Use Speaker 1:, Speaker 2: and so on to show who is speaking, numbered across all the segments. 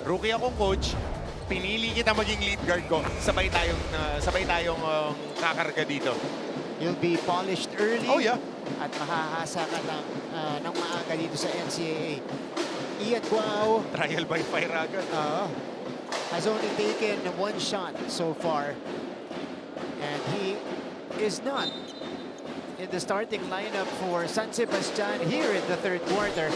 Speaker 1: rookie akong coach, pinili kita maging lead guard ko, sabay tayong kakarga dito.
Speaker 2: You'll be polished early.
Speaker 1: Oh yeah.
Speaker 2: At mahahasa ka ng maaga dito sa NCAA. Ian Guao
Speaker 1: Trial by fire agad.
Speaker 2: has only taken one shot so far. And he is not in the starting lineup for San Sebastian here in the third quarter.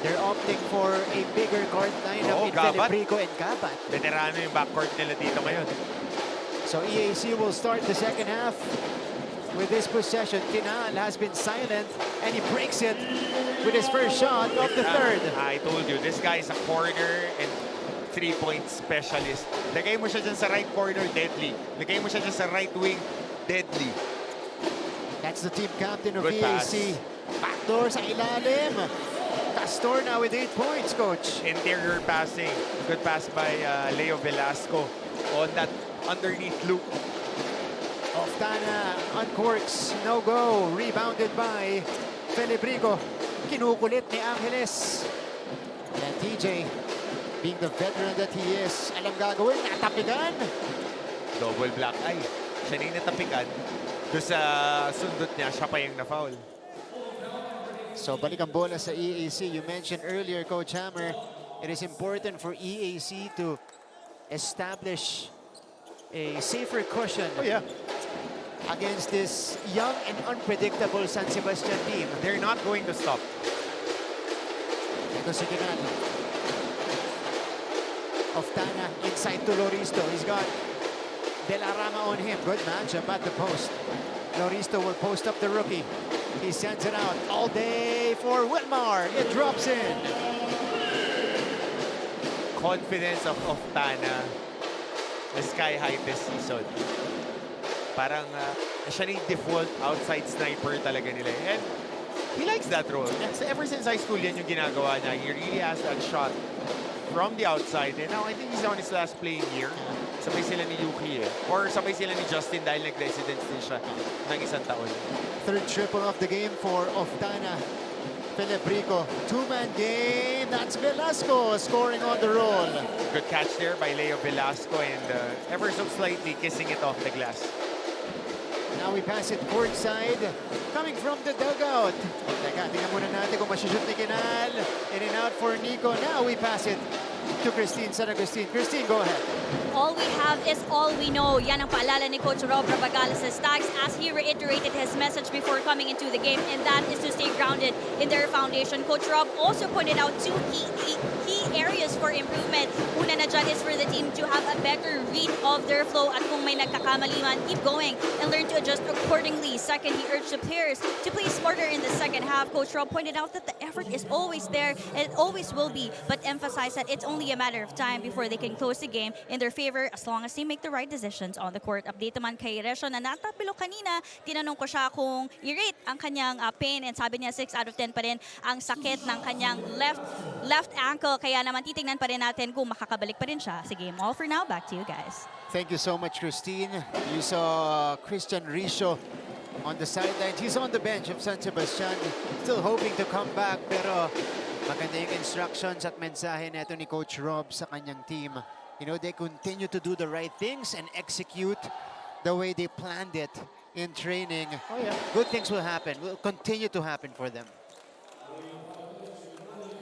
Speaker 2: They're opting for a bigger guard lineup in Felibrico and Gabat.
Speaker 1: Veterano yung backcourt nila dito ngayon.
Speaker 2: So EAC will start the second half with this possession. Kinal has been silent and he breaks it with his first shot of the third.
Speaker 1: I told you, this guy is a corner and three-point specialist. Lagay mo siya dyan sa right corner, deadly. Lagay mo siya dyan sa right wing, deadly.
Speaker 2: That's the team captain of
Speaker 1: Good
Speaker 2: EAC. Backdoor sa ilalim. Castor now with 8 points, coach.
Speaker 1: Interior passing. Good pass by Leo Velasco on that underneath loop.
Speaker 2: Oftana uncorks, no go. Rebounded by Felibrico. Kinukulit ni Angeles. And TJ, being the veteran that he is, alam gagawin, natapigan.
Speaker 1: Double black eye. Siya na yung natapikan. Doon sa sundot niya, siya pa yung na-foul.
Speaker 2: So balik ang bola sa EAC. You mentioned earlier, Coach Hammer, it is important for EAC to establish a safer cushion against this young and unpredictable San Sebastian team.
Speaker 1: They're not going to stop.
Speaker 2: Ito si Kinal. Oftana inside to Loristo. He's got De La Rama on him. Good matchup at the post. Loristo will post up the rookie. He sends it out all day for Wilmar. It drops in.
Speaker 1: Confidence of Oftana is sky high this season. Parang siya yung default outside sniper talaga nila. And he likes that role. So ever since high school, yan yung ginagawa niya. He really has that shot from the outside. And now I think he's on his last playing year. Sabay sila ni Yuki Or sabay sila ni Justin dahil nag-residence din siya ng isang taon.
Speaker 2: Third triple of the game for Oftana. Felibrico, two-man game. That's Velasco scoring on the roll.
Speaker 1: Good catch there by Leo Velasco and ever so slightly kissing it off the glass.
Speaker 2: Now we pass it courtside. Coming from the dugout. Teka, tingnan muna natin kung masushoot ni Kinal. In and out for Nico. Now we pass it to Christine San Agustin. Christine, go ahead.
Speaker 3: All we have is all we know. Yan ang paalala ni Coach Rob Rabagales sa Stags as he reiterated his message before coming into the game, and that is to stay grounded in their foundation. Coach Rob also pointed out two key areas for improvement. Una na dyan is for the team to have a better read of their flow at kung may nagkakamali man, keep going and learn to adjust accordingly. Second, he urged the players to play smarter in the second half. Coach Rob pointed out that the effort is always there and it always will be, but emphasized that it's only a matter of time before they can close the game in their favor as long as they make the right decisions on the court. Update naman kay Resho na natapilo kanina, tinanong ko siya kung i-rate ang kanyang pain and sabi niya 6 out of 10 pa rin ang sakit ng kanyang left ankle. Kaya naman titingnan pa rin natin kung makakabalik pa rin siya sa game. All for now, back to you guys.
Speaker 2: Thank you so much, Christine. You saw Christian Risho on the sidelines. He's on the bench of San Sebastian, still hoping to come back, pero maganda yung instructions at mensahe neto ni Coach Rob sa kanyang team. You know, they continue to do the right things and execute the way they planned it in training. Good things will happen, will continue to happen for them.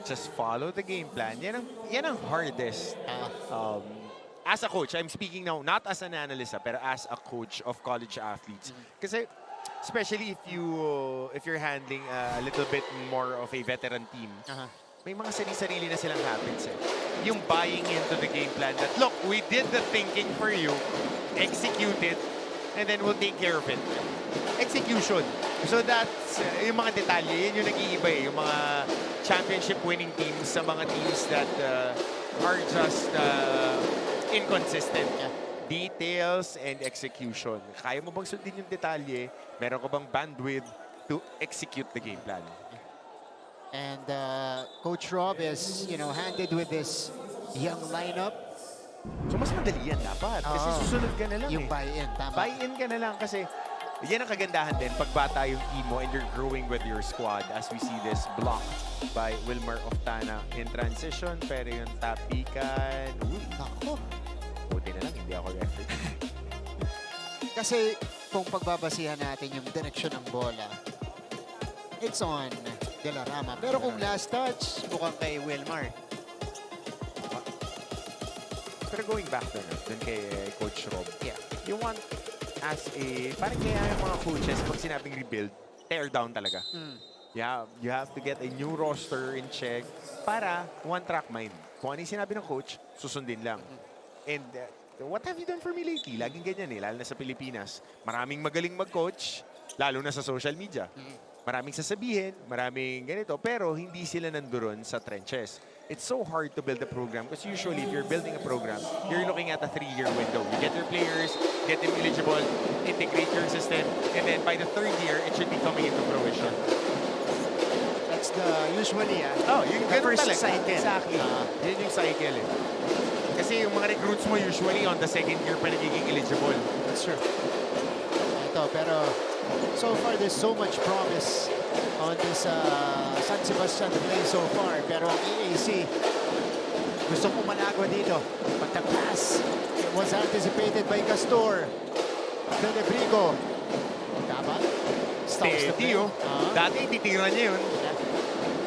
Speaker 1: Just follow the game plan. Yan ang hardest. As a coach, I'm speaking now not as an analyst, pero as a coach of college athletes. Kasi especially if you're handling a little bit more of a veteran team, may mga sarili na silang habits. Yung buying into the game plan that, look, we did the thinking for you, execute it, and then we'll take care of it. Execution. So that's, yung mga detalye, yun yung nag-iiba yung mga championship winning teams sa mga teams that are just inconsistent. Details and execution. Kaya mo bang sundin yung detalye? Meron ka bang bandwidth to execute the game plan?
Speaker 2: And Coach Rob is, you know, handed with this young lineup.
Speaker 1: So mas madali yan dapat. Kasi susunod ka na lang
Speaker 2: Yung buy-in, tama.
Speaker 1: Buy-in ka na lang kasi yan ang kagandahan din pag bata yung team mo and you're growing with your squad as we see this block by Wilmar Oftana in transition. Pero yung tapikan,
Speaker 2: Nako.
Speaker 1: buti na lang, hindi ako referee.
Speaker 2: Kasi kung pagbabasihan natin yung direksyon ng bola, it's on De La Rama. Pero kung last touch, mukhang kay Wilmar.
Speaker 1: Pero going back dun kay Coach Rob,
Speaker 2: Yeah.
Speaker 1: you want as a, parang kaya yung mga coaches, pag sinabing rebuild, tear down talaga. Yeah, you have to get a new roster in check para one-track mind. Kung ano yung sinabi ng coach, susundin lang. And what have you done for me lately? Laging ganyan lalo na sa Pilipinas. Maraming magaling mag-coach, lalo na sa social media. Maraming sasabihin, maraming ganito, pero hindi sila nandoon sa trenches. It's so hard to build a program because usually if you're building a program, you're looking at a 3-year window. You get your players, get them eligible, integrate your system, and then by the 3rd year, it should be coming into fruition.
Speaker 2: That's the usually
Speaker 1: Yung
Speaker 2: the
Speaker 1: ganun
Speaker 2: first
Speaker 1: talaga.
Speaker 2: cycle.
Speaker 1: Exactly. Yun yung cycle Kasi yung mga recruits mo usually on the 2nd year pa nagiging eligible.
Speaker 2: That's true. Ito, pero so far there's so much promise on this San Sebastian play so far. Pero ang EAC, gusto kong managwa dito. But the pass, it was anticipated by Castor. Felibrico. Tama? Stops the play.
Speaker 1: Dati titira niya yun.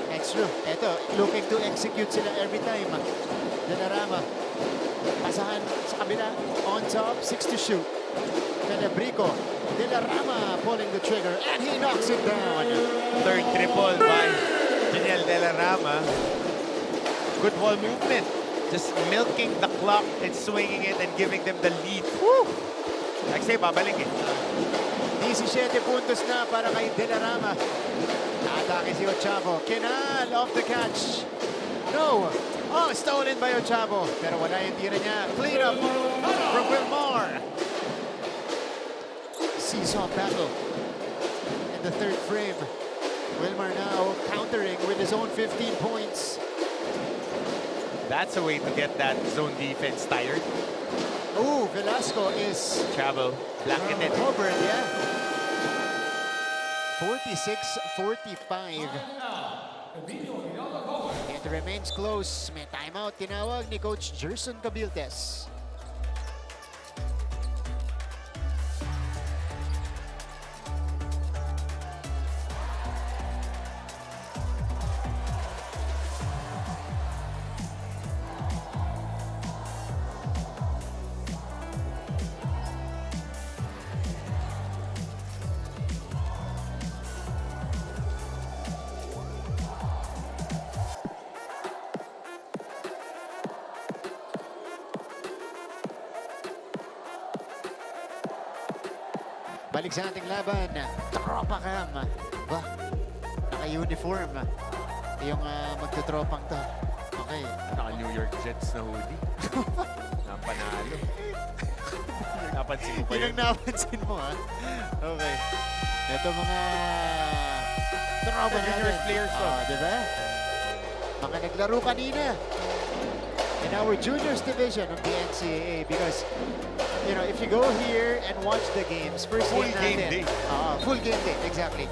Speaker 2: That's true. Ito, looking to execute sila every time. De La Rama. Pasahan sa kabila. On top, 6 to shoot. Felibrico. De La Rama pulling the trigger and he knocks it down.
Speaker 1: 3rd triple by Janelle De La Rama. Good ball movement. Just milking the clock and swinging it and giving them the lead. Woo! Like say, babalik
Speaker 2: 17 puntos na para kay De La Rama. Atake si Ochavo. Kinal off the catch. No. Oh, stolen by Ochavo. Pero wala yung tira niya. Clean up from Wilmar. Seesaw battle in the 3rd frame. Wilmar now countering with his own 15 points.
Speaker 1: That's a way to get that zone defense tired.
Speaker 2: Oh, Velasco is
Speaker 1: Chavo, blanketed.
Speaker 2: covered, yeah. 46-45. It remains close. May timeout tinawag ni Coach Gerson Cabiltes. Balik sa ating laban, Tropa Cam. Ba, naka-uniform yung magtotropang to. Okay.
Speaker 1: Naka-New York Jets na hoodie. Napanalo. Napansin mo pa yun?
Speaker 2: Yun ang napansin mo, ha? Okay. Ito mga tropa natin.
Speaker 1: Junior players to.
Speaker 2: Diba? Mga naglaro kanina in our juniors division of the NCAA because you know, if you go here and watch the games, first
Speaker 1: Full
Speaker 2: game
Speaker 1: game
Speaker 2: natin.
Speaker 1: day.
Speaker 2: Full game day, exactly.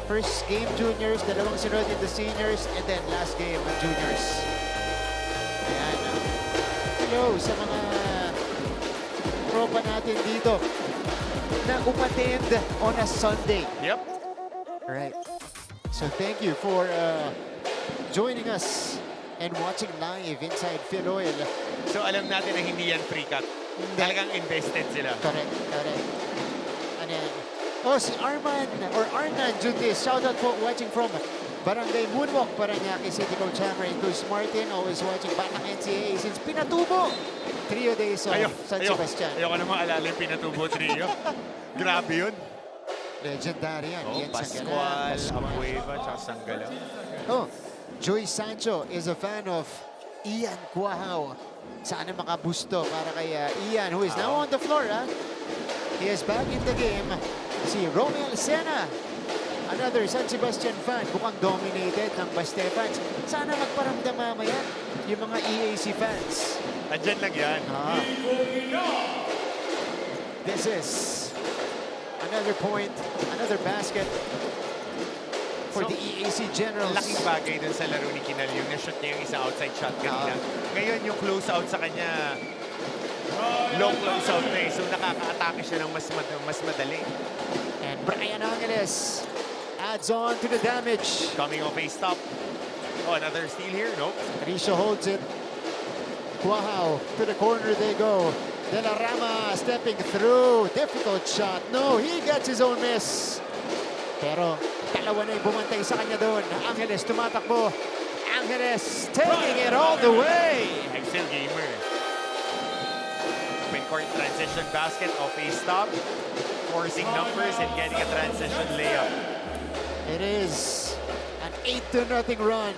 Speaker 2: First game juniors, dalawang sunod in the seniors, and then last game juniors. Ayan. Hello sa mga tropa natin dito na umattend on a Sunday.
Speaker 1: Yep.
Speaker 2: Right. So thank you for joining us and watching live inside Phil Oil.
Speaker 1: So alam natin na hindi yan free cut. Talagang invested sila.
Speaker 2: Correct, correct. Ano yan? Oh, si Arman or Arnan Juntis. Shoutout po watching from Barangay Moonwalk, Paranaque City. Coach Hammer and Coach Martin always watching Batang NCAA since Pinatubo. Trio days of San Sebastian.
Speaker 1: Ayoko na maalala yung Pinatubo trio. Grabe yun.
Speaker 2: Legendary yan. Ian
Speaker 1: Pascual,
Speaker 2: Sanggalan.
Speaker 1: Abueva, tsaka Sanggalan.
Speaker 2: Oh, Joy Sancho is a fan of Ian Cuajao. Sana makabusto para kay Ian, who is now on the floor. He is back in the game. Si Romel Sena, another San Sebastian fan, mukhang dominated ng Baste fans. Sana magparamdam mamaya yung mga EAC fans.
Speaker 1: Andyan lang yan.
Speaker 2: This is Another point, another basket for
Speaker 1: So,
Speaker 2: the EAC Generals.
Speaker 1: Laking bagay dun sa laro ni Kinal yung na-shoot niya yung isa outside shot kanina. Ngayon yung close out sa kanya, long close out na eh. So nakaka-atake siya ng mas madali.
Speaker 2: And Brian Angeles adds on to the damage.
Speaker 1: Coming off a stop. Oh, another steal here? Nope.
Speaker 2: Risha holds it. Guahao to the corner they go. De La Rama stepping through. Difficult shot. No, he gets his own miss. Pero dalawa na yung bumantay sa kanya doon. Angeles tumatakbo. Angeles taking it all the way.
Speaker 1: Excel gamer. Open court transition basket off a stop. Forcing numbers and getting a transition layup.
Speaker 2: It is an 8-0 run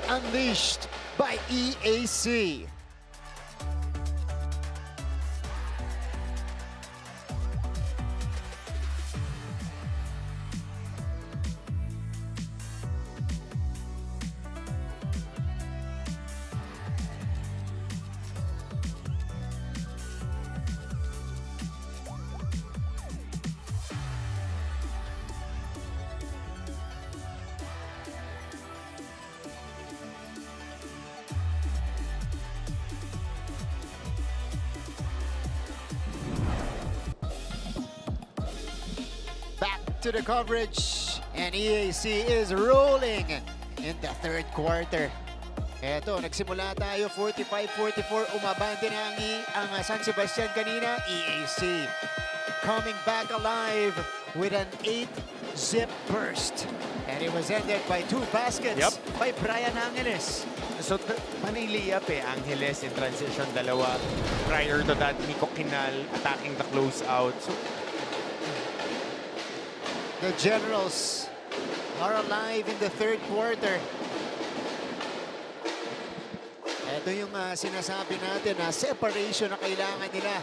Speaker 2: unleashed by EAC. Back to the coverage, and EAC is rolling in the third quarter. Eto, nagsimula tayo 45-44, umabante na ang San Sebastian kanina. EAC coming back alive with an 8-zip burst. And it was ended by 2 baskets by Brian Angeles.
Speaker 1: So, panay layup eh. Angeles in transition, dalawa. Prior to that, Nico Kinal attacking the closeout. So,
Speaker 2: The Generals are alive in the third quarter. Ito yung sinasabi natin na separation na kailangan nila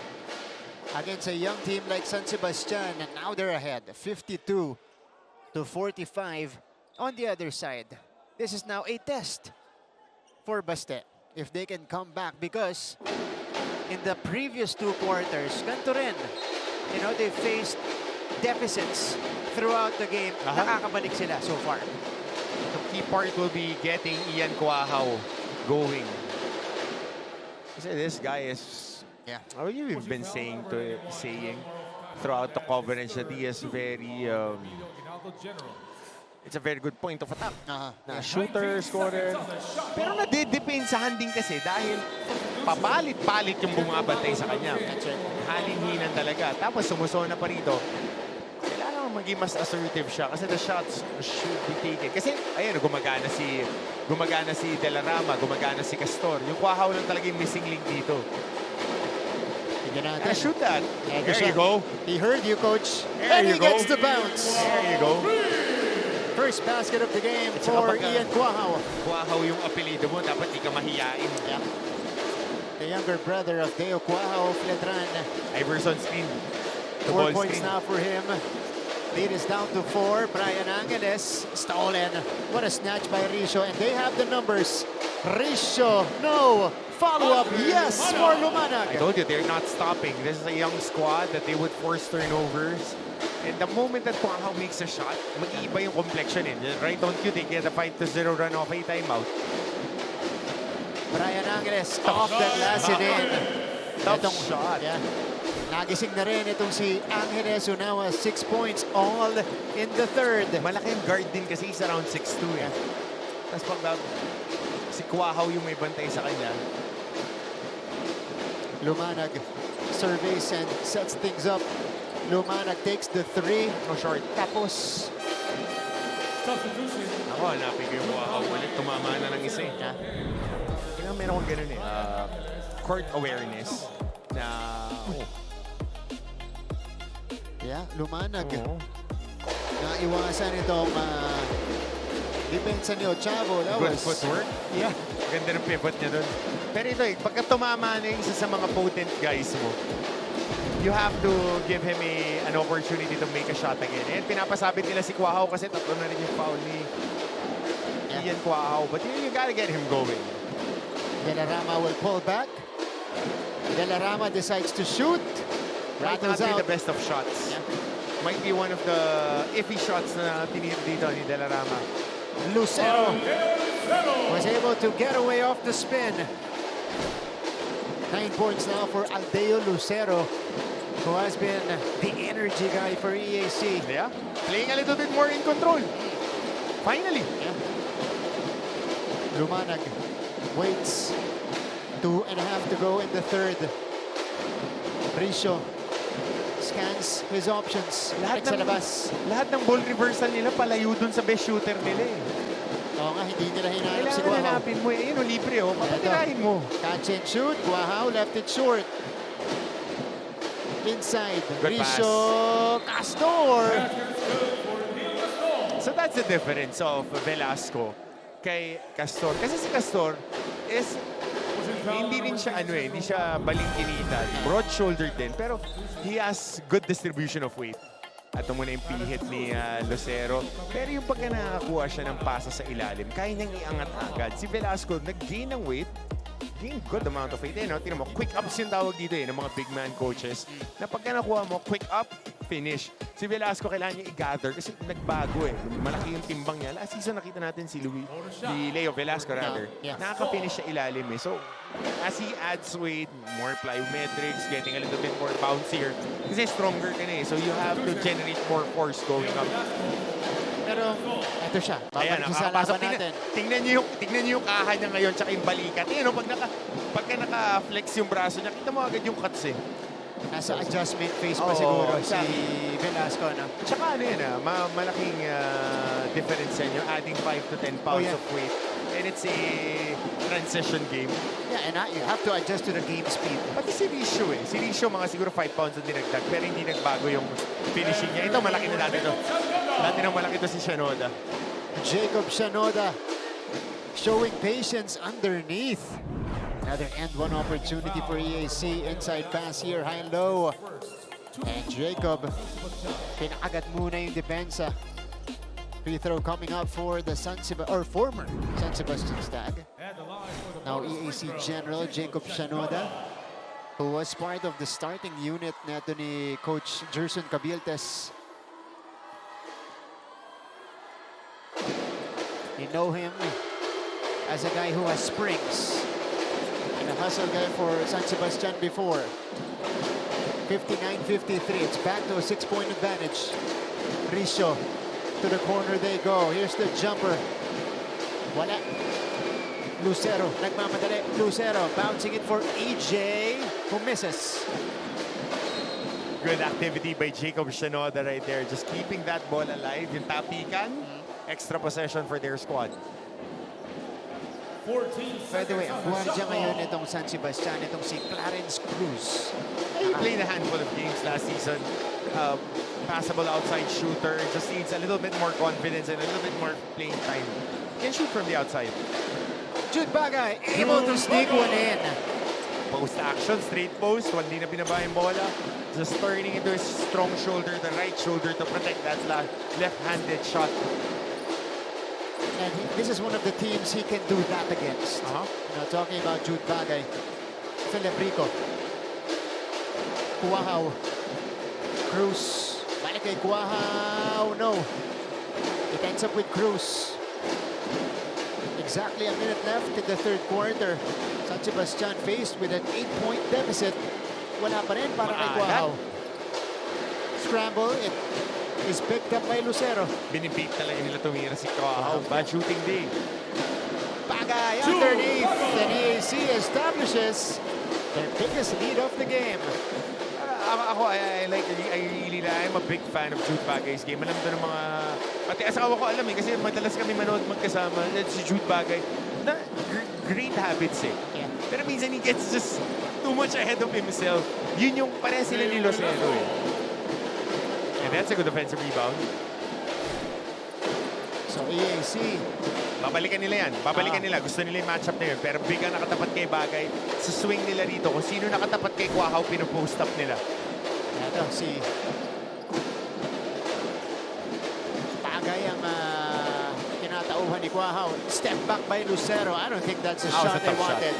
Speaker 2: against a young team like San Sebastian. And now they're ahead, 52-45 on the other side. This is now a test for Baste if they can come back, because in the previous 2 quarters, ganito rin. You know, they faced deficits throughout the game. Nakakabalik sila so far.
Speaker 1: the key part will be getting Ian Guahao going. Kasi this guy is, how you have been saying throughout the coverage that he is very, it's a very good point of attack. Na shooter, scorer. Pero nadidepensahan din kasi dahil papalit-palit yung bumabantay sa kanya. Halin-hinan talaga. Tapos sumusona pa rito. Kailangan maging mas assertive siya kasi the shots should be taken. Kasi ayun, gumagana si De La Rama, gumagana si Castor. Yung Guahao lang talaga yung missing link dito. Shoot that. There you go.
Speaker 2: He heard you, coach.
Speaker 1: There
Speaker 2: And
Speaker 1: you
Speaker 2: he
Speaker 1: go.
Speaker 2: gets the bounce.
Speaker 1: There you go.
Speaker 2: First basket of the game
Speaker 1: At saka
Speaker 2: for
Speaker 1: pagka
Speaker 2: Ian Guahao.
Speaker 1: Guahao yung apelido mo, dapat di ka mahiyain.
Speaker 2: The younger brother of Deo Guahao, Fletran.
Speaker 1: Iverson screen.
Speaker 2: 4 points now for him. Lead is down to 4. Brian Angeles stolen. What a snatch by Risho, and they have the numbers. Risho, no. Follow-up, yes, for Lumanag.
Speaker 1: I told you, they're not stopping. This is a young squad that they would force turnovers. And the moment that Guahao makes a shot, mag-iiba yung complexion eh. Right on cue, they get a 5-0 run off a timeout.
Speaker 2: Brian Angeles off the glass and in.
Speaker 1: Tough shot.
Speaker 2: Yeah. Nagising na rin itong si Angeles, who now has 6 points all in the third.
Speaker 1: Malaking guard din kasi he's around 6'2 eh. Tapos pag si Guahao yung may bantay sa kanya.
Speaker 2: Lumanag surveys and sets things up. Lumanag takes the 3.
Speaker 1: No short.
Speaker 2: Tapos,
Speaker 1: Ako, hanapin ko yung Guahao ulit. Tumama na ng isa eh. Kaya meron kong ganun eh. Court awareness na...
Speaker 2: yeah, Lumanag.
Speaker 1: Oo.
Speaker 2: Naiwasan itong depensa ni Ochavo. That
Speaker 1: Good
Speaker 2: was
Speaker 1: footwork.
Speaker 2: Yeah.
Speaker 1: Ganda ng pivot niya doon. Pero ito eh, pagka tumama na yung isa sa mga potent guys mo, you have to give him an opportunity to make a shot again. And pinapasabit nila si Guahao kasi tatlo na rin yung foul ni Ian Guahao. But you gotta get him going.
Speaker 2: De La Rama will pull back. De La Rama decides to shoot.
Speaker 1: Might
Speaker 2: Rattles
Speaker 1: not be
Speaker 2: out.
Speaker 1: the best of shots.
Speaker 2: Yeah.
Speaker 1: might be one of the iffy shots na tinira dito ni De La Rama.
Speaker 2: Lucero was able to get away off the spin. 9 points now for Aldeo Lucero, who has been the energy guy for EAC.
Speaker 1: Yeah, playing a little bit more in control. Finally.
Speaker 2: Yeah. Lumanag waits. 2.5 to go in the third. Risho scans his options. Lahat
Speaker 1: ng ball reversal nila palayo dun sa best shooter nila eh.
Speaker 2: Oo nga, hindi nila hinahanap si
Speaker 1: Kailangan
Speaker 2: Guahao.
Speaker 1: hanapin mo eh. Yun o, libre o. Papatirahin mo.
Speaker 2: Catch and shoot. Guahao left it short. Inside.
Speaker 1: Good
Speaker 2: Risho Castor.
Speaker 1: So that's the difference of Velasco kay Castor. Kasi si Castor is hindi rin siya hindi siya balingkinita. Broad-shouldered din, pero he has good distribution of weight. Ito muna yung pihit ni Lucero. Pero yung pagka nakakuha siya ng pasa sa ilalim, kaya niyang iangat agad. Si Velasco, nag-gain ng weight, gain good amount of weight. Tingnan mo, quick ups yung tawag dito ng mga big man coaches. Na pagka nakuha mo, quick up, finish. Si Velasco, kailangan niya i-gather kasi nagbago Malaki yung timbang niya. Last season nakita natin si Leo Velasco rather.
Speaker 2: Yeah.
Speaker 1: Nakaka-finish siya ilalim So, as he adds weight, more plyometrics, getting a little bit more bouncier. Kasi stronger ka na So, you have to generate more force going up.
Speaker 2: Pero, ito siya.
Speaker 1: Ayan,
Speaker 2: Babalik sa
Speaker 1: nakakapasok.
Speaker 2: laban natin.
Speaker 1: Tingnan niyo yung kaha niya ngayon tsaka yung balikat. Pagka naka-flex yung braso niya, kita mo agad yung cuts
Speaker 2: Nasa adjustment phase pa
Speaker 1: Oo,
Speaker 2: siguro
Speaker 1: exactly.
Speaker 2: si Velasco. No?
Speaker 1: Tsaka malaking difference yan. Yung adding 5 to 10 pounds of weight. And it's a transition game.
Speaker 2: Yeah, and you have to adjust to the game speed.
Speaker 1: Pati si Risho Si Risho, mga siguro 5 pounds na dinagdag. Pero hindi nagbago yung finishing niya. Ito, malaki na dati to. Dati nang malaki to si Shanoda.
Speaker 2: Jacob Shanoda showing patience underneath. Another end one opportunity for EAC. Inside pass here, high and low. And Jacob, pinakagat muna yung depensa. Free throw coming up for the former San Sebastian Stag. Now EAC General Jacob Shanoda, who was part of the starting unit neto ni Coach Gerson Cabiltes. You know him as a guy who has springs. And a hustle guy for San Sebastian before. 59-53. It's back to a 6-point advantage. Risho to the corner they go. Here's the jumper. Wala. Lucero. Nagmamadali. Lucero bouncing it for EJ, who misses.
Speaker 1: Good activity by Jacob Shanoda right there. Just keeping that ball alive. Yung tapikan, extra possession for their squad.
Speaker 2: By the way, ang buwan ngayon itong San Sebastian, itong si Clarence Cruz.
Speaker 1: He played a handful of games last season. Passable outside shooter. Just needs a little bit more confidence and a little bit more playing time. Can shoot from the outside.
Speaker 2: Jude Bagay able to sneak one in.
Speaker 1: Post action, straight post. Hindi na binaba yung bola. Just turning into his strong shoulder, the right shoulder to protect that left-handed shot.
Speaker 2: And this is one of the teams he can do that against. Talking about Jude Bagay. Philip Rico. Guahao. Cruz. Balik kay Guahao. No. It ends up with Cruz. Exactly a minute left in the third quarter. San Sebastian faced with an 8-point deficit. Wala pa rin para kay Guahao. Scramble. It is picked up by Lucero.
Speaker 1: Binibig talaga nila tumira si Guahao. Bad shooting day.
Speaker 2: Bagay underneath. And EAC establishes their biggest lead of the game.
Speaker 1: Ako, I'm a big fan of Jude Bagay's game. Alam doon ng mga... Pati asawa ko alam kasi madalas kami manood magkasama. Si Jude Bagay. Na, great habits Yeah. Pero minsan he gets just too much ahead of himself. Yun yung pareha sila ni Lucero And that's a good offensive rebound.
Speaker 2: So EAC.
Speaker 1: Babalikan nila yan. Babalikan nila. Gusto nila yung matchup na yun. Pero big ang nakatapat kay Bagay. Sa swing nila rito, kung sino nakatapat kay Guahao, pinopost up nila.
Speaker 2: Ito, si Bagay ang kinatauhan ni Guahao. Step back by Lucero. I don't think that's a shot they wanted.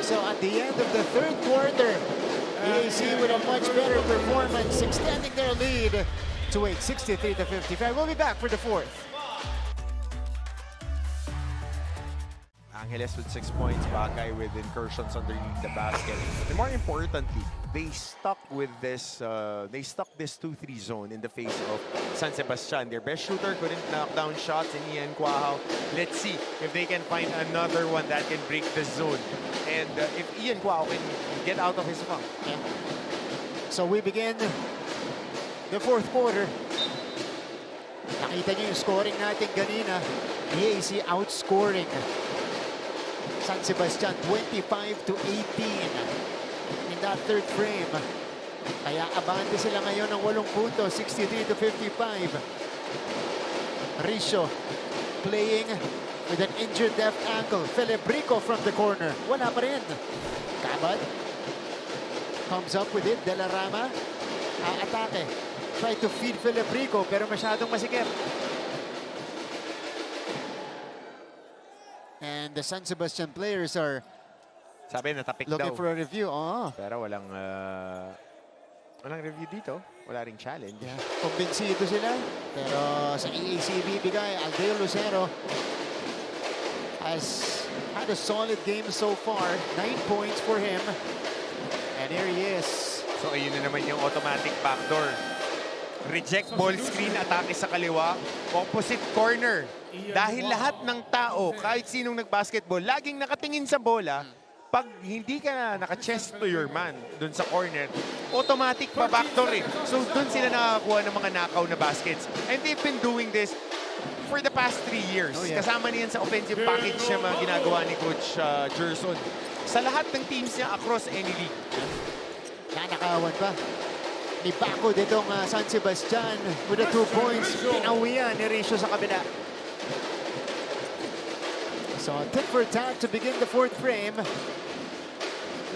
Speaker 2: So at the end of the third quarter, EAC with a much better performance, extending their lead to 63-55. We'll be back for the fourth.
Speaker 1: Angeles with 6 points, Bagay with incursions underneath the basket. And more importantly, they stuck this 2-3 zone in the face of San Sebastian. Their best shooter couldn't knock down shots in Ian Quahao. Let's see if they can find another one that can break the zone. And if Ian Quahao can get out of his funk.
Speaker 2: Yeah. So we begin the fourth quarter. Nakita niyo yung scoring natin kanina. EAC outscoring San Sebastian 25-18 in that third frame. Kaya abante sila ngayon ng 8 puntos, 63-55. Risho playing with an injured left ankle. Felebrico from the corner. Wala pa rin. Cabad comes up with it. De La Rama atake. Try to feed Felebrico pero masyadong masikip. And the San Sebastian players are
Speaker 1: Sabi natapik
Speaker 2: looking
Speaker 1: daw.
Speaker 2: for a review. Oh.
Speaker 1: Pero walang review dito. Wala ring challenge.
Speaker 2: Yeah. Kumbinsido sila. Pero sa EAC bibigay, Aldeo Lucero has had a solid game so far. 9 points for him. And here he is.
Speaker 1: So ayun na naman yung automatic backdoor. Reject ball screen, atake sa kaliwa, opposite corner. Dahil lahat ng tao, kahit sinong nag-basketball, laging nakatingin sa bola, pag hindi ka na naka-chest to your man dun sa corner, automatic pa backdoor eh. So dun sila nakakakuha ng mga knockout na baskets. And they've been doing this for the past 3 years.
Speaker 2: Oh, yeah.
Speaker 1: Kasama niyan sa offensive package niya mga ginagawa ni Coach Gerson. Sa lahat ng teams niya across any league.
Speaker 2: Nanakawan pa ni Baco ditong San Sebastian with the 2 points. Pinawian ni Risho sa kabila. So tit for tat to begin the fourth frame.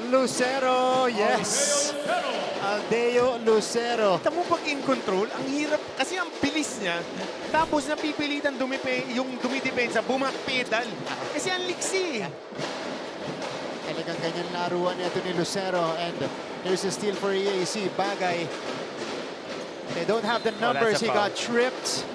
Speaker 2: Lucero, yes. Aldeo Lucero.
Speaker 1: Kita mo pag in control, ang hirap kasi ang bilis niya. Tapos napipilitan yung dumidepensa, bumakpedal. Kasi ang liksi.
Speaker 2: Talagang ganyan laruan nito ni Lucero. And here's a steal for EAC. Bagay. They don't have the numbers. He got tripped.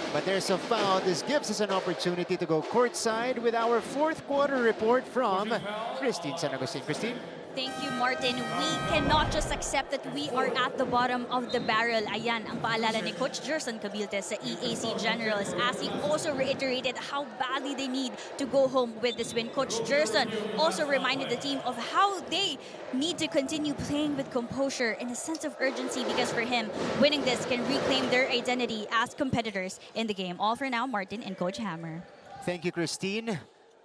Speaker 2: But there's a foul. This gives us an opportunity to go courtside with our fourth quarter report from Christine San Agustin. Christine?
Speaker 3: Thank you, Martin. We cannot just accept that we are at the bottom of the barrel. Ayan ang paalala ni Coach Gerson Cabilte sa EAC Generals as he also reiterated how badly they need to go home with this win. Coach Gerson also reminded the team of how they need to continue playing with composure and a sense of urgency because for him, winning this can reclaim their identity as competitors in the game. All for now, Martin and Coach Hammer.
Speaker 2: Thank you, Christine.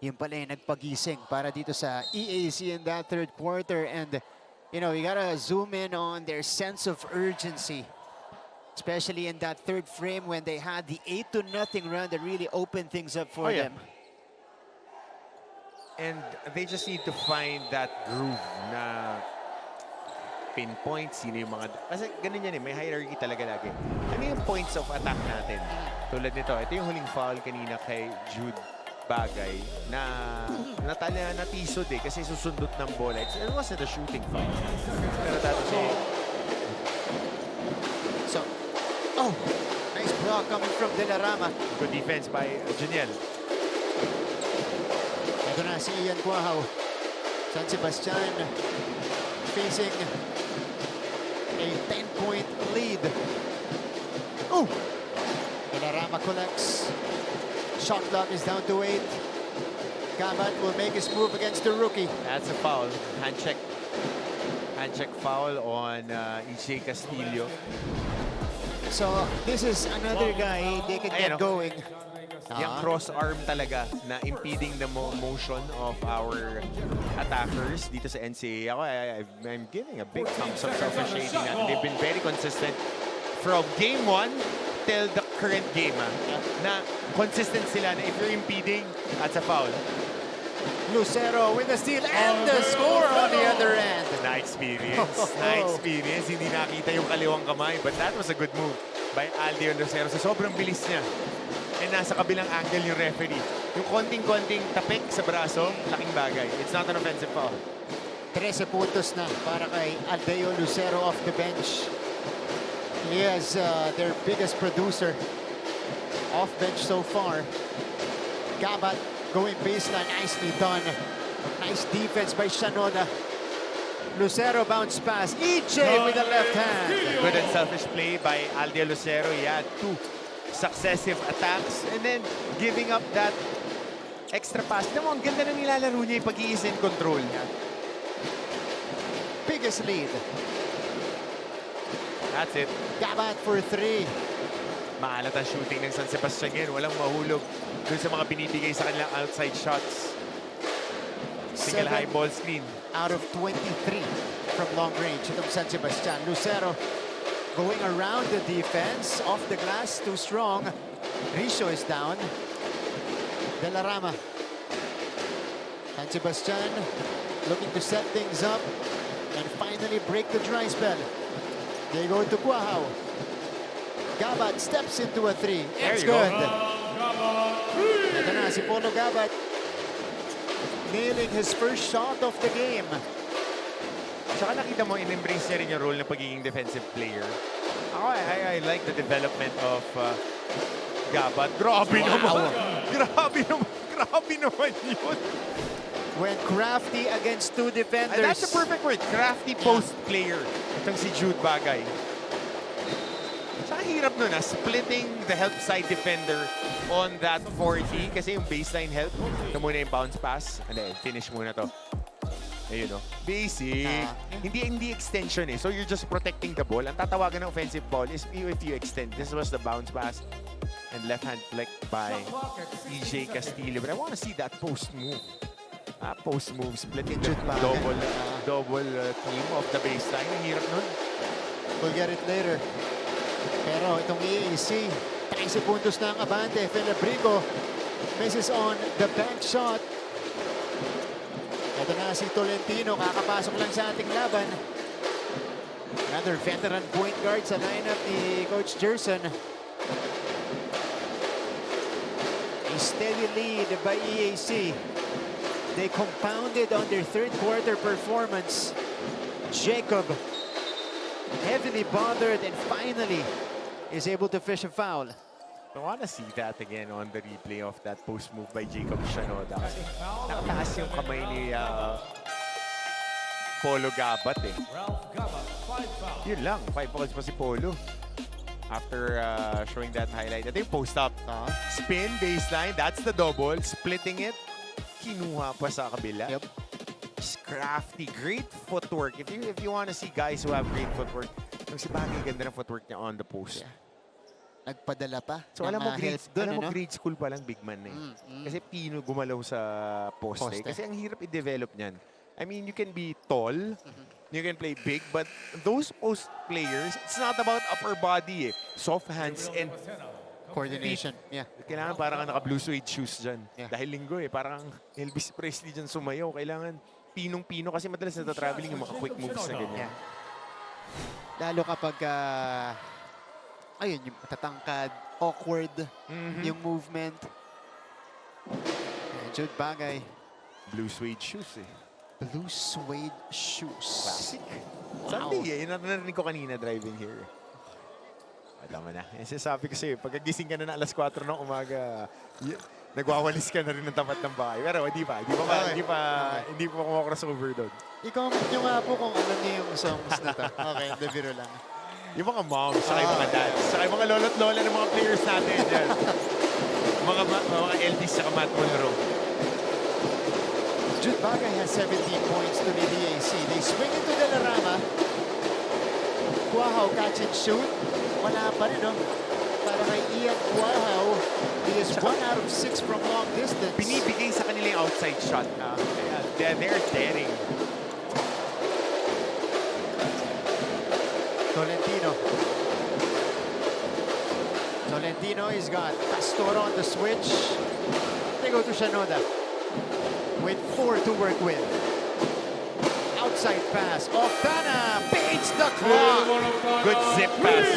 Speaker 2: Yung pala yung nagpagising para dito sa EAC in that third quarter. And, you know, you gotta zoom in on their sense of urgency. Especially in that third frame when they had the 8-0 run that really opened things up for them.
Speaker 1: And they just need to find that groove na pinpoint, sino yung mga... Kasi ganun yan eh, may hierarchy talaga lagi. Ano yung points of attack natin? Tulad nito, ito yung huling foul kanina kay Jude Bagay na natisod eh kasi susundot ng bola. It wasn't a shooting foul. Pero tapos
Speaker 2: So, oh, nice block coming from De La Rama.
Speaker 1: good defense by Juniel.
Speaker 2: Ito na si Ian Quahao. San Sebastian facing a 10-point lead. Oh! De La Rama collects. Shot clock is down to 8. Gabat will make his move against the rookie.
Speaker 1: That's a foul. Hand check foul on EJ Castillo.
Speaker 2: So this is another guy they can get going.
Speaker 1: Yung cross arm talaga na impeding the motion of our attackers dito sa NCAA. I'm giving a big thumbs up sa officiating natin. They've been very consistent from game 1 till the current game. Na consistent sila na if you're impeding, that's a foul.
Speaker 2: Lucero with the steal and the score on the other end.
Speaker 1: Na-experience. Na-experience. Hindi nakita yung kaliwang kamay. But that was a good move by Aldeo Lucero. So sobrang bilis niya. And nasa kabilang angle yung referee. Yung konting-konting tapik sa braso, laking bagay. It's not an offensive foul.
Speaker 2: 13 puntos na para kay Aldeo Lucero off the bench. He is their biggest producer off bench so far. Gabat going baseline, nicely done. Nice defense by Shanoda. Lucero bounce pass. EJ with the left hand.
Speaker 1: Good and selfish play by Aldeo Lucero. He had 2 successive attacks and then giving up that extra pass. Alam mo, ang ganda ng nilalaro niya yung pag-i-ease in control niya.
Speaker 2: Biggest lead.
Speaker 1: That's it.
Speaker 2: Gabat for 3.
Speaker 1: Maalat ang shooting ng San Sebastian ngayon. Walang mahulog dun sa mga binibigay sa kanilang outside shots. Single
Speaker 2: 7
Speaker 1: high ball screen.
Speaker 2: out of 23 from long range itong San Sebastian. Lucero going around the defense. Off the glass, too strong. Risho is down. De La Rama. San Sebastian looking to set things up and finally break the dry spell. They go to Guahao. Gabat steps into a 3. It's good. Ito na si Polo Gabat nailing his first shot of the game.
Speaker 1: Saka nakita mo, in-embrace niya rin yung role ng pagiging defensive player. Ako, I like the development of Gabat. Grabe naman. Grabe naman yun.
Speaker 2: When crafty against 2 defenders.
Speaker 1: And that's the perfect word. Crafty post player. Itong si Jude Bagay. Saka hirap nun, splitting the help side defender on that 40 kasi yung baseline help. Ito muna yung bounce pass. And then, finish muna to. Ayun, no? Basic. Hindi extension eh. So you're just protecting the ball. Ang tatawagan ng offensive ball is if you extend. This was the bounce pass. And left hand flick by EJ Castillo. But I want to see that post move. Post move, splitting the double team off the baseline. Ang hirap nun.
Speaker 2: We'll get it later. Pero itong EAC, 13 puntos na ang abante. Felibrico misses on the bank shot. Ito na si Tolentino, kakapasok lang sa ating laban. Another veteran point guard sa lineup ni Coach Gerson. A steady lead by EAC. They compounded on their third quarter performance. Jacob, heavily bothered and finally is able to fish a foul.
Speaker 1: I want to see that again on the replay of that post move by Jacob Shanoda. Kasi nakataas yung kamay ni Polo Gabat eh. Yun lang, 5 fouls pa si Polo. After showing that highlight. Ito yung post up. Spin, baseline, that's the double. Splitting it. Kinuha pa sa kabila.
Speaker 2: Yep.
Speaker 1: Crafty, great footwork. If you want to see guys who have great footwork, yung si Bagay, ganda ng footwork niya on the post.
Speaker 2: Yeah. Nagpadala pa.
Speaker 1: So alam mo,
Speaker 2: no?
Speaker 1: grade school pa lang big man na eh. Kasi Pino gumalaw sa poste. Kasi ang hirap i-develop niyan. I mean, you can be tall, you can play big, but those post players, it's not about upper body eh. Soft hands and
Speaker 2: Coordination. Yeah.
Speaker 1: kailangan parang naka-blue suede shoes dyan.
Speaker 2: Yeah.
Speaker 1: Dahil linggo eh, parang Elvis Presley dyan sumayaw. Kailangan pinong-pino kasi madalas nata-traveling yung mga quick moves na ganyan.
Speaker 2: Yeah. Lalo kapag ayun, yung matatangkad, awkward yung movement. Jude Bagay.
Speaker 1: Blue suede shoes eh.
Speaker 2: Blue suede shoes.
Speaker 1: Classic. Sabi eh, yun ang narinig ko kanina driving here. Alam mo na. Sabi ko sa'yo, pagkagising ka na alas 4 ng umaga, nagwawalis ka na rin ng tapat ng bahay. Pero hindi pa kumaka-crossover doon.
Speaker 2: I-comment nyo nga po kung alam niyo yung songs na to. Okay, the biro lang.
Speaker 1: Yung mga moms, saka yung mga dads, saka yung mga lolo't lola ng mga players natin dyan. mga Elvis saka Matt Monroe.
Speaker 2: Jude Bagay has 17 points to lead the EAC. They swing into De La Rama. Guahao catch and shoot. Wala pa rin, no? Para kay Ian Guahao. He is 1 out of 6 from long distance.
Speaker 1: Binibigay sa kanila yung outside shot. They're daring.
Speaker 2: Tolentino has got Castoro on the switch. They go to Shanoda with 4 to work with. Outside pass. Oftana beats the clock.
Speaker 1: Good zip pass.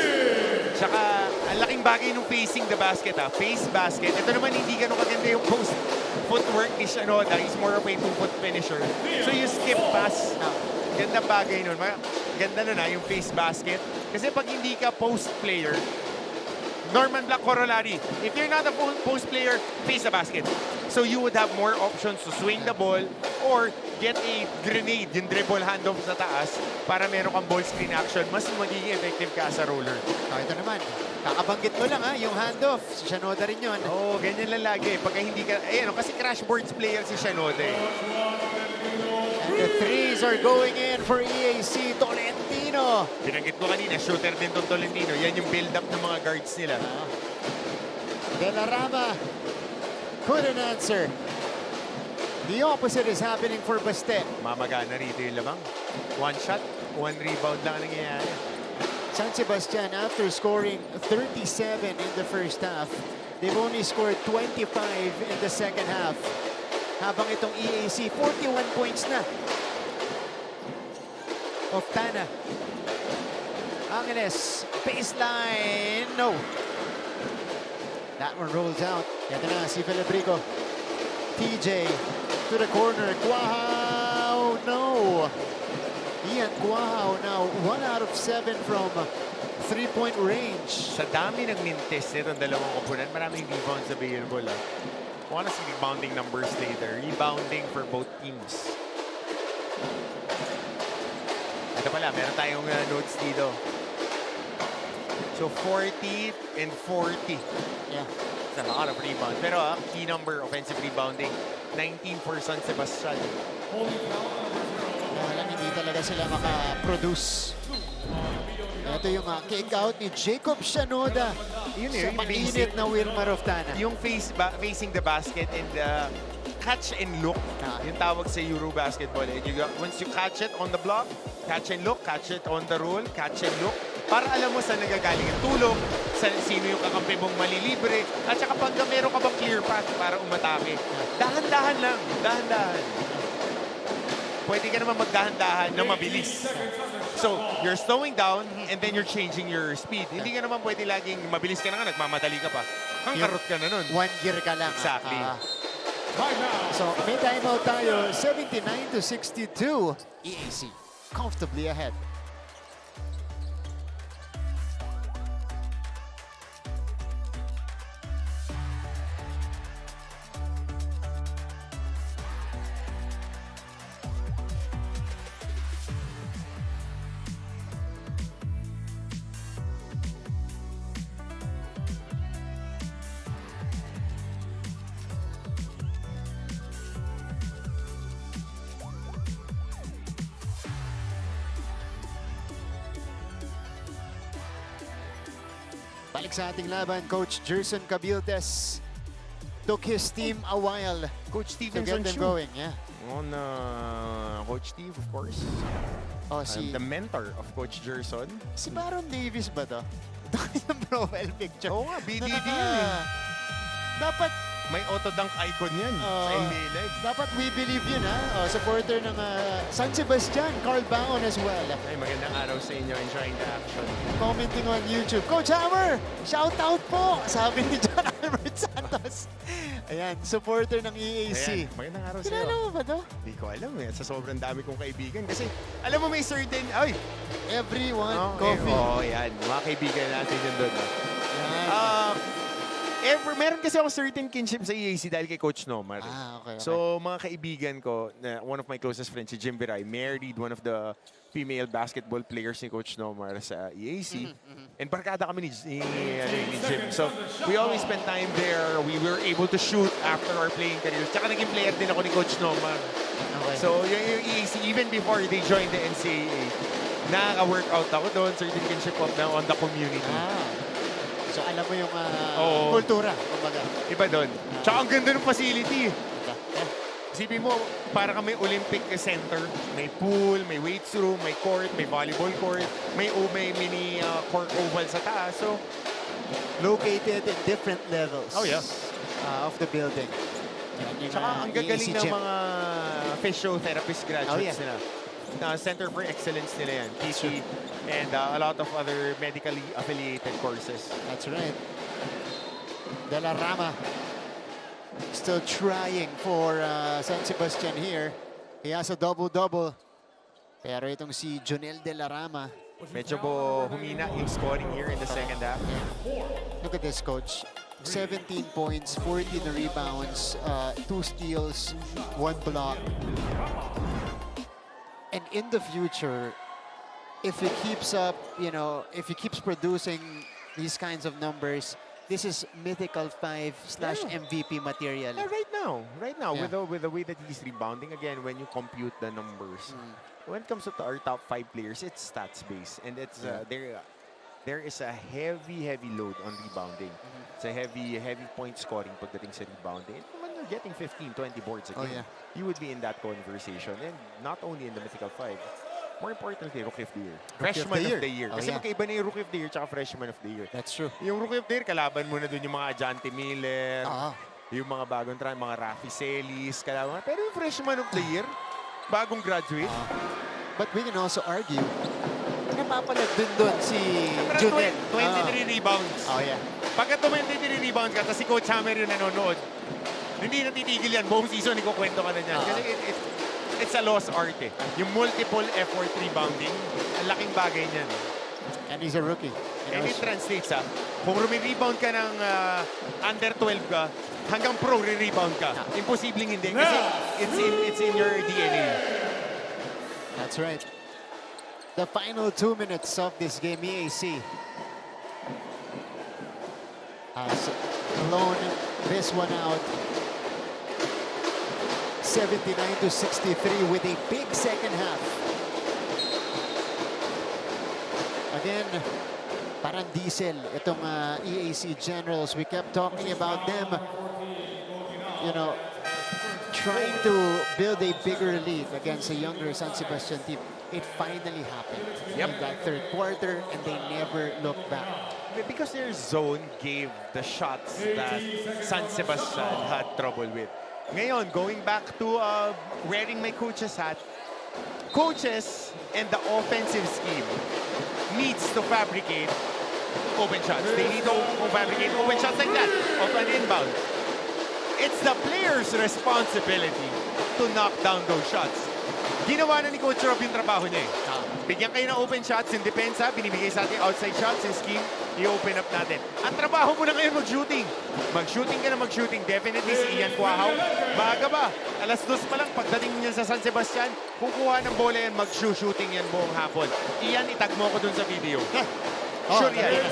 Speaker 1: Tsaka, ang laking bagay nung facing the basket. Face basket. Ito naman hindi ganun kaganda yung post. footwork ni Shinoda. He's more of a two-foot finisher. So you skip pass. Ganda bagay nun. Ganda nun yung face basket. Kasi pag hindi ka post player, Norman Black corollary, if you're not a post player, face the basket. So you would have more options to swing the ball or get a grenade, yung dribble handoff sa taas para meron kang ball screen action. Mas magiging effective ka sa roller.
Speaker 2: Ito naman. Kakabanggit mo lang yung handoff. Si Shinoda rin yun.
Speaker 1: Oo, ganyan lang lagi. Pagka hindi ka, ayan, kasi crash boards player si Shinoda eh.
Speaker 2: And the threes are going in for EAC. Tolentino.
Speaker 1: Binanggit ko kanina, shooter din tong Tolentino. Yan yung build-up ng mga guards nila.
Speaker 2: De La Rama couldn't answer. The opposite is happening for Baste.
Speaker 1: Mamagana rito yung lamang. One shot, one rebound lang nangyayari.
Speaker 2: San Sebastian, after scoring 37 in the first half, they've only scored 25 in the second half. Habang itong EAC, 41 points na. Oftana. Angeles, baseline, no. That one rolls out. Ito na si Felibrico. TJ to the corner. Guahao, no. Ian Guahao now 1 out of 7 from 3-point range.
Speaker 1: Sa dami ng mintes nitong dalawang koponan, maraming rebounds available. I wanna see rebounding numbers later. Rebounding for both teams. Ito pala, meron tayong notes dito. So 40 and 40.
Speaker 2: Yeah.
Speaker 1: It's a lot of rebounds. Pero key number, offensive rebounding, 19 for San Sebastian.
Speaker 2: Walang hindi talaga sila makaproduce. Ito yung kick out ni Jacob Shinoda.
Speaker 1: Yun
Speaker 2: Sa mainit na Wilmar Oftana.
Speaker 1: Yung facing the basket and catch and look. Yung tawag sa Euro basketball. And once you catch it on the block, catch and look, catch it on the roll, catch and look. Para alam mo saan nagagaling ang tulong, sino yung kakampi mong malilibre, at saka pag meron ka bang clear path para umatake. Dahan-dahan lang, dahan-dahan. Pwede ka naman magdahan-dahan na mabilis. So, you're slowing down and then you're changing your speed. Hindi ka naman pwede laging mabilis ka na nga, nagmamadali ka pa. Hangkarot ka na nun.
Speaker 2: One gear ka lang.
Speaker 1: Exactly.
Speaker 2: So, may timeout tayo. 79-62. EAC comfortably ahead. Balik sa ating laban, Coach Jerson Cabildes took his team a while
Speaker 1: Coach
Speaker 2: to
Speaker 1: Stevenson
Speaker 2: get them
Speaker 1: Chu.
Speaker 2: going. Yeah.
Speaker 1: On Coach Steve, of course.
Speaker 2: Oh,
Speaker 1: I'm the mentor of Coach Jerson.
Speaker 2: si Baron Davis ba to? Ito yung profile picture.
Speaker 1: Oo nga, BDD
Speaker 2: Na
Speaker 1: yan eh.
Speaker 2: Dapat,
Speaker 1: May auto-dunk icon yan sa NBA Live.
Speaker 2: dapat we believe yun, ha? Oh, supporter ng San Sebastian, Carl Bangon as well.
Speaker 1: Ay, magandang araw sa inyo. Enjoying the action.
Speaker 2: Commenting on YouTube. Coach Hammer, shout out po! Sabi ni John Albert Santos. Ayan, supporter ng EAC.
Speaker 1: Ayan, magandang araw sa
Speaker 2: Kilala
Speaker 1: iyo.
Speaker 2: mo ba to?
Speaker 1: Hindi ko alam eh. Sa sobrang dami kong kaibigan. Kasi, alam mo may certain... Ay!
Speaker 2: Everyone
Speaker 1: Okay.
Speaker 2: coffee.
Speaker 1: Oo, yan. Mga kaibigan natin yun doon.
Speaker 2: Yan.
Speaker 1: Meron kasi ako certain kinship sa EAC dahil kay Coach Nomar.
Speaker 2: Okay.
Speaker 1: So, mga kaibigan ko, one of my closest friends, si Jim Biray, married one of the female basketball players ni Coach Nomar sa EAC. And barkada kami ni Jim. So, we always spent time there. We were able to shoot after our playing careers. Tsaka naging player din ako ni Coach Nomar.
Speaker 2: Okay.
Speaker 1: So, yung EAC, even before they joined the NCAA, nakaka-workout ako doon, certain kinship of na on the community.
Speaker 2: So alam mo yung
Speaker 1: Oo.
Speaker 2: kultura, kumbaga.
Speaker 1: Iba doon. Tsaka ang ganda ng facility. Isipin mo, para kami Olympic Center. May pool, may weights room, may court, may volleyball court, may mini court oval sa taas. So,
Speaker 2: Located in different levels
Speaker 1: Oh, yeah.
Speaker 2: Of the building. Yan yung,
Speaker 1: tsaka ang gagaling
Speaker 2: EAC
Speaker 1: ng
Speaker 2: gym.
Speaker 1: mga physiotherapist graduates
Speaker 2: Oh, yeah.
Speaker 1: nila. Center for Excellence nila yan, PT, and a lot of other medically affiliated courses.
Speaker 2: That's right. De La Rama. Still trying for San Sebastian here. He has a double-double. Pero itong si Jonel De La Rama.
Speaker 1: Medyo humina yung scoring here in the second half.
Speaker 2: Look at this, coach. 17 points, 14 rebounds, 2 steals, 1 block. And in the future, if he keeps up, if he keeps producing these kinds of numbers, this is mythical 5/MVP material.
Speaker 1: Yeah, right now,
Speaker 2: Yeah.
Speaker 1: with the way that he's rebounding, again, when you compute the numbers, when it comes to our top 5 players, it's stats based, and it's there is a heavy load on rebounding. It's a heavy point scoring pagdating sa rebounding. And when you're getting 15, 20 boards a game, you would be in that conversation, and not only in the mythical 5. More importantly, Rookie of the Year. Freshman of the Year. Kasi magkaiba na yung Rookie of the Year tsaka Freshman of the Year.
Speaker 2: That's true.
Speaker 1: Yung Rookie of the Year, kalaban mo na dun yung mga Ajante Miller, yung mga bagong mga Rafi Celis, kalaban. Pero yung Freshman of the Year, bagong graduate.
Speaker 2: But we can also argue, napapalag dun si Junel.
Speaker 1: 23 rebounds.
Speaker 2: Oh, yeah.
Speaker 1: Pagka 23 rebounds ka, tapos si Coach Hammer yung nanonood, hindi natitigil yan. Buong season, ikukwento ka na niyan. Kasi it's a lost art eh. Yung multiple effort rebounding, ang laking bagay niyan.
Speaker 2: And he's a rookie.
Speaker 1: And it translates kung rumi-rebound ka ng under 12 ka, hanggang pro re-rebound ka. Imposibleng hindi. Kasi it's in your DNA.
Speaker 2: That's right. The final 2 minutes of this game, EAC has blown this one out. 79-63 with a big second half. Again, parang diesel itong EAC Generals. We kept talking about them, trying to build a bigger lead against a younger San Sebastian team. It finally happened in that third quarter, and they never looked back.
Speaker 1: Because their zone gave the shots that San Sebastian had trouble with. Ngayon, going back to wearing my coach's hat, coaches and the offensive scheme needs to fabricate open shots. They need to fabricate open shots like that, of an inbound. It's the player's responsibility to knock down those shots. Ginawa na ni Coach Rob yung trabaho niya eh. Bigyan kayo ng open shots in depensa, binibigay sa ating outside shots in scheme, i-open up natin. Ang trabaho mo na ngayon mag-shooting. Mag-shooting ka na mag-shooting. Definitely si Ian Cuahaw. Maaga ba? Alas 2 pa lang pagdating niya sa San Sebastian, kukuha ng bola yan, mag-shooting yan buong hapon. Ian, itag mo ko dun sa video. Sure yan.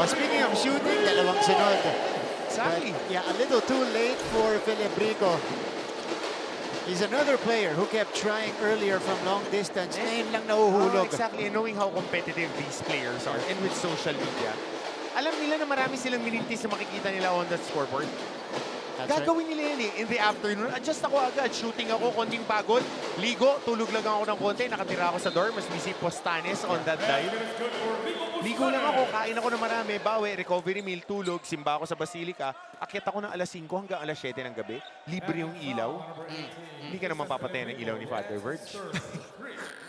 Speaker 2: Speaking of shooting, dalawang sunod.
Speaker 1: Exactly.
Speaker 2: But, yeah, a little too late for Philip Rico. He's another player who kept trying earlier from long distance. Ngayon lang nahuhulog.
Speaker 1: Exactly, and knowing how competitive these players are, and with social media, alam nila na marami silang minintis na makikita nila on the scoreboard. Gagawin nila yan eh. In the afternoon, adjust ako agad. Shooting ako, konting pagod. Ligo, tulog lang ako ng konti. Nakatira ako sa dorm. Mas misi Postanes on that dive. Ligo lang ako, kain ako ng marami. Bawi, recovery meal, tulog. Simba ako sa Basilica. Akyat ako ng alas 5 hanggang alas 7 ng gabi. Libre yung ilaw. Hindi ka naman papatayin ng ilaw ni Father Verge.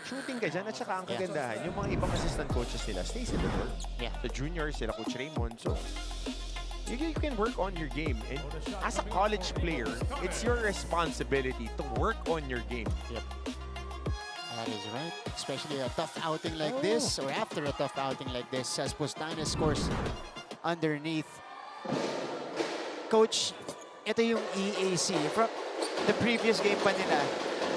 Speaker 1: Shooting ka dyan. At saka ang kagandahan, yung mga ibang assistant coaches nila, stays in the dorm. The juniors, sila Coach Raymond. So, you can work on your game. And as a college player, it's your responsibility to work on your game.
Speaker 2: Yep. That is right. Especially a tough outing like this, or after a tough outing like this, as Postanes scores underneath. Coach, ito yung EAC. From the previous game pa nila.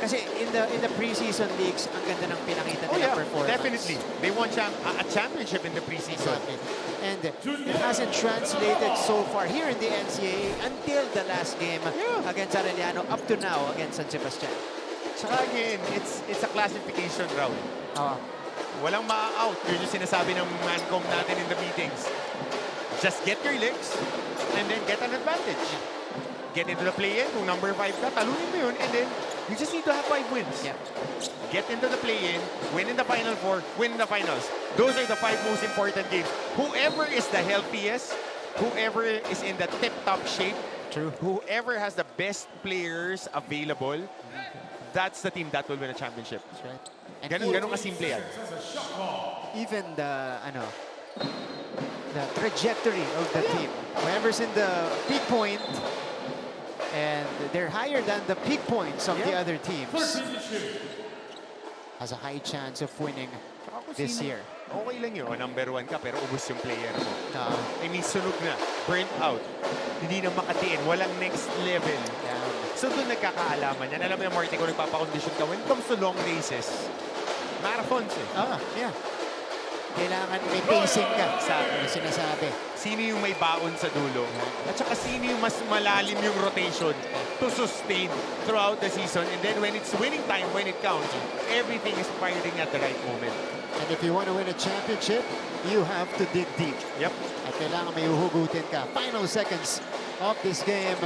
Speaker 2: Kasi in the preseason leagues, ang ganda ng pinakita nila performance.
Speaker 1: Definitely. They won a championship in the preseason.
Speaker 2: Exactly. And it hasn't translated so far here in the NCAA until the last game against Arellano, up to now against San Sebastian.
Speaker 1: Saka again, it's a classification round. Walang ma-out. Yun yung sinasabi ng mancom natin in the meetings. Just get your licks and then get an advantage. Get into the play-in. Kung number 5 ka, talunin mo yun, and then you just need to have 5 wins. Get into the play-in, win in the Final Four, win in the finals. Those are the 5 most important games. Whoever is the healthiest, whoever is in the tip-top shape, whoever has the best players available, that's the team that will win a championship.
Speaker 2: That's right.
Speaker 1: Ganun kasimple yan.
Speaker 2: Even the trajectory of the team. Whoever's in the peak point And they're higher than the peak points of the
Speaker 1: Yeah.
Speaker 2: other teams. Has a high chance of winning this year.
Speaker 1: Okay lang yun. Number 1 ka, pero ubos yung player mo.
Speaker 2: Uh,
Speaker 1: I mean, sunog na. Burnt out. Hindi na makatiin. Walang next level.
Speaker 2: yeah.
Speaker 1: So doon nagkakaalaman yan. Alam mo yung Marty, kung nagpapakondisyon ka, when it comes to long races, marathons eh.
Speaker 2: Yeah. Kailangan may pacing ka sa sinasabi.
Speaker 1: Sino yung may baon sa dulo? At saka sino yung mas malalim yung rotation to sustain throughout the season. And then when it's winning time, when it counts, everything is firing at the right moment.
Speaker 2: And if you want to win a championship, you have to dig deep.
Speaker 1: Yep.
Speaker 2: At kailangan may uhugutin ka. Final seconds of this game.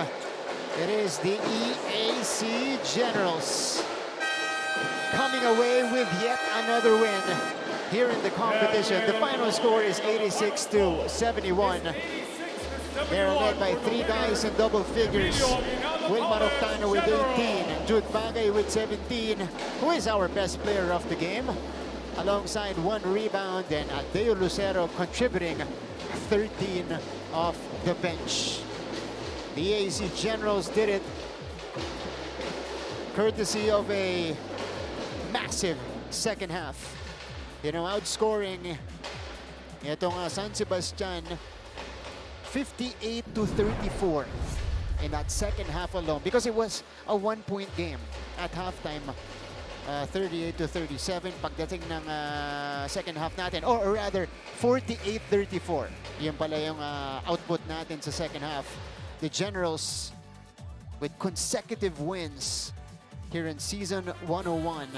Speaker 2: It is the EAC Generals coming away with yet another win here in the competition. The final score is 86-71. They're led by 3 guys in double figures. Wilmar Octano with 18, Jude Bagay with 17, who is our best player of the game, alongside 1 rebound, and Adeo Lucero contributing 13 off the bench. The EAC Generals did it courtesy of a massive second half. You know, outscoring itong San Sebastian 58-34 in that second half alone, because it was a 1-point game at halftime. 38-37 pagdating ng second half natin, or rather 48-34. Yun pala yung output natin sa second half. The Generals with consecutive wins here in season 101.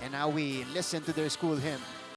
Speaker 2: And now we listen to their school hymn.